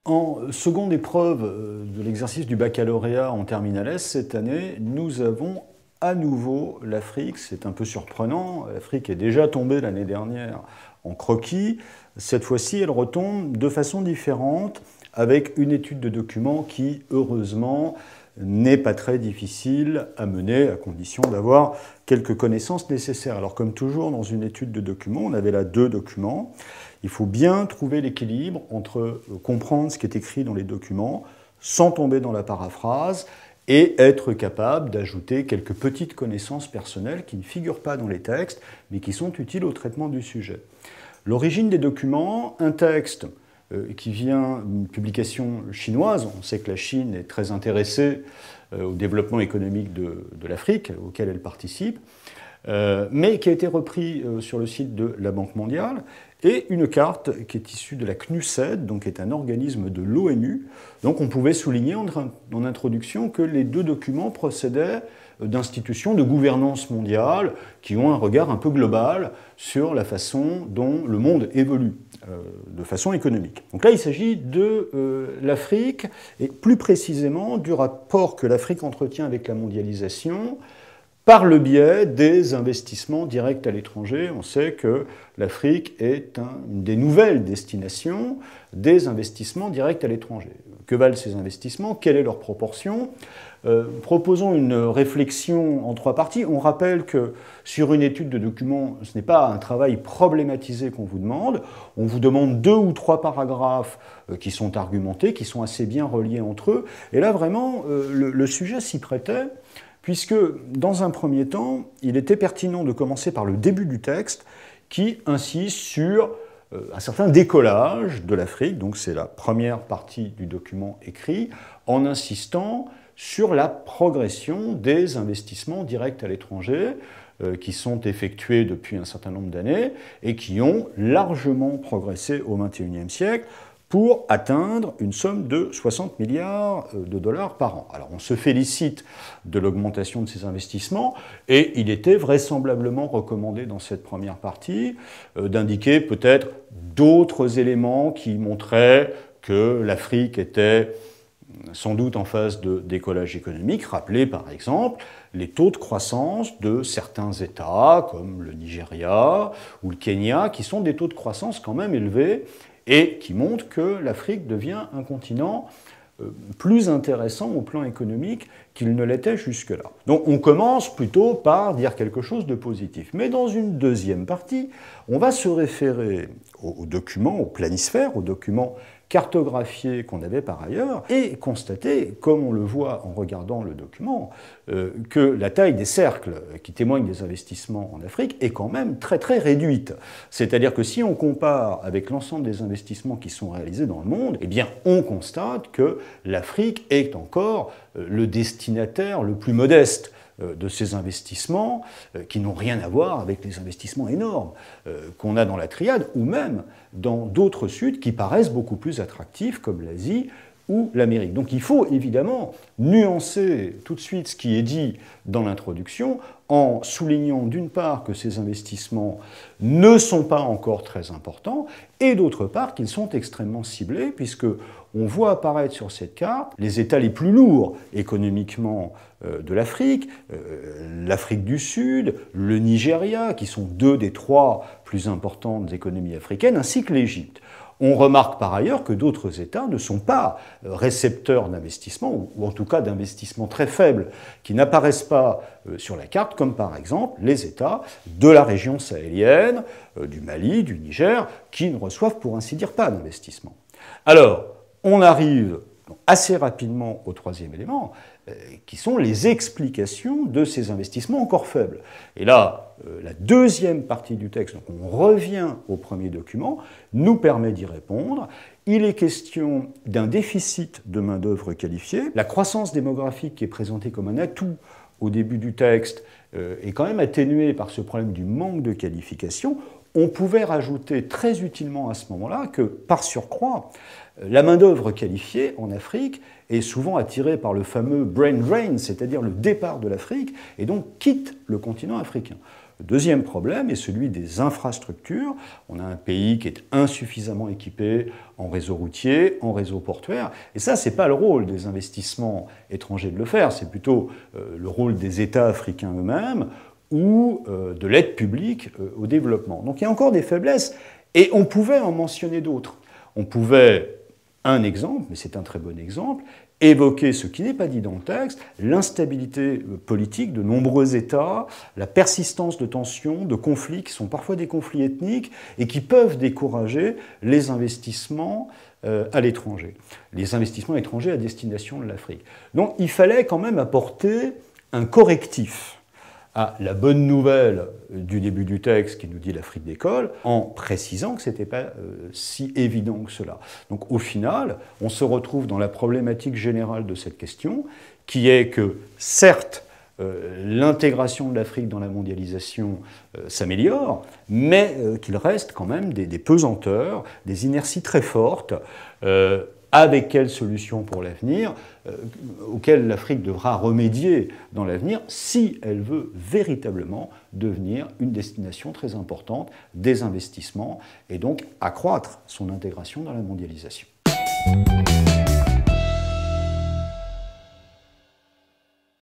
En seconde épreuve de l'exercice du baccalauréat en terminale S, cette année, nous avons à nouveau l'Afrique. C'est un peu surprenant. L'Afrique est déjà tombée l'année dernière en croquis. Cette fois-ci, elle retombe de façon différente avec une étude de documents qui, heureusement, n'est pas très difficile à mener à condition d'avoir quelques connaissances nécessaires. Alors comme toujours dans une étude de documents, on avait là 2 documents. Il faut bien trouver l'équilibre entre comprendre ce qui est écrit dans les documents sans tomber dans la paraphrase et être capable d'ajouter quelques petites connaissances personnelles qui ne figurent pas dans les textes mais qui sont utiles au traitement du sujet. L'origine des documents, un texte qui vient d'une publication chinoise. On sait que la Chine est très intéressée au développement économique de l'Afrique, auquel elle participe, mais qui a été repris sur le site de la Banque mondiale, et une carte qui est issue de la CNUSED, donc qui est un organisme de l'ONU. Donc on pouvait souligner en introduction que les 2 documents procédaient d'institutions de gouvernance mondiale qui ont un regard un peu global sur la façon dont le monde évolue de façon économique. Donc là, il s'agit de l'Afrique et plus précisément du rapport que l'Afrique entretient avec la mondialisation par le biais des investissements directs à l'étranger. On sait que l'Afrique est une des nouvelles destinations des investissements directs à l'étranger. Que valent ces investissements? Quelle est leur proportion? Proposons une réflexion en 3 parties. On rappelle que sur une étude de documents, ce n'est pas un travail problématisé qu'on vous demande. On vous demande 2 ou 3 paragraphes qui sont argumentés, qui sont assez bien reliés entre eux. Et là, vraiment, le sujet s'y prêtait, puisque, dans un premier temps, il était pertinent de commencer par le début du texte, qui insiste sur un certain décollage de l'Afrique, donc c'est la première partie du document écrit, en insistant sur la progression des investissements directs à l'étranger, qui sont effectués depuis un certain nombre d'années et qui ont largement progressé au XXIe siècle, pour atteindre une somme de 60 milliards de dollars par an. Alors on se félicite de l'augmentation de ces investissements et il était vraisemblablement recommandé dans cette première partie d'indiquer peut-être d'autres éléments qui montraient que l'Afrique était sans doute en phase de décollage économique. Rappelez par exemple les taux de croissance de certains États comme le Nigeria ou le Kenya qui sont des taux de croissance quand même élevés et qui montre que l'Afrique devient un continent plus intéressant au plan économique qu'il ne l'était jusque-là. Donc on commence plutôt par dire quelque chose de positif. Mais dans une deuxième partie, on va se référer aux documents, aux planisphères, aux documents cartographiés qu'on avait par ailleurs, et constater, comme on le voit en regardant le document, que la taille des cercles qui témoignent des investissements en Afrique est quand même très très réduite. C'est-à-dire que si on compare avec l'ensemble des investissements qui sont réalisés dans le monde, eh bien on constate que l'Afrique est encore le destinataire le plus modeste de ces investissements qui n'ont rien à voir avec les investissements énormes qu'on a dans la triade ou même dans d'autres Suds qui paraissent beaucoup plus attractifs comme l'Asie ou l'Amérique. Donc il faut évidemment nuancer tout de suite ce qui est dit dans l'introduction en soulignant d'une part que ces investissements ne sont pas encore très importants et d'autre part qu'ils sont extrêmement ciblés puisque on voit apparaître sur cette carte les États les plus lourds économiquement de l'Afrique, l'Afrique du Sud, le Nigeria, qui sont 2 des 3 plus importantes économies africaines, ainsi que l'Égypte. On remarque par ailleurs que d'autres États ne sont pas récepteurs d'investissements, ou en tout cas d'investissements très faibles, qui n'apparaissent pas sur la carte, comme par exemple les États de la région sahélienne, du Mali, du Niger, qui ne reçoivent pour ainsi dire pas d'investissement. Alors, on arrive assez rapidement au 3e élément, qui sont les explications de ces investissements encore faibles. Et là, la deuxième partie du texte, donc on revient au premier document, nous permet d'y répondre. Il est question d'un déficit de main-d'œuvre qualifiée. La croissance démographique qui est présentée comme un atout au début du texte est quand même atténuée par ce problème du manque de qualification. On pouvait rajouter très utilement à ce moment-là que, par surcroît, la main-d'œuvre qualifiée en Afrique est souvent attirée par le fameux brain drain, c'est-à-dire le départ de l'Afrique, et donc quitte le continent africain. Le deuxième problème est celui des infrastructures. On a un pays qui est insuffisamment équipé en réseau routier, en réseau portuaire. Et ça, ce n'est pas le rôle des investissements étrangers de le faire, c'est plutôt le rôle des États africains eux-mêmes ou de l'aide publique au développement. Donc il y a encore des faiblesses, et on pouvait en mentionner d'autres. On pouvait, un exemple, mais c'est un très bon exemple, évoquer ce qui n'est pas dit dans le texte, l'instabilité politique de nombreux États, la persistance de tensions, de conflits qui sont parfois des conflits ethniques et qui peuvent décourager les investissements à l'étranger, les investissements étrangers à destination de l'Afrique. Donc il fallait quand même apporter un correctif à la bonne nouvelle du début du texte qui nous dit l'Afrique d'école, en précisant que ce n'était pas si évident que cela. Donc au final, on se retrouve dans la problématique générale de cette question, qui est que certes, l'intégration de l'Afrique dans la mondialisation s'améliore, mais qu'il reste quand même des pesanteurs, des inerties très fortes. Avec quelles solutions pour l'avenir, auxquelles l'Afrique devra remédier dans l'avenir si elle veut véritablement devenir une destination très importante des investissements et donc accroître son intégration dans la mondialisation.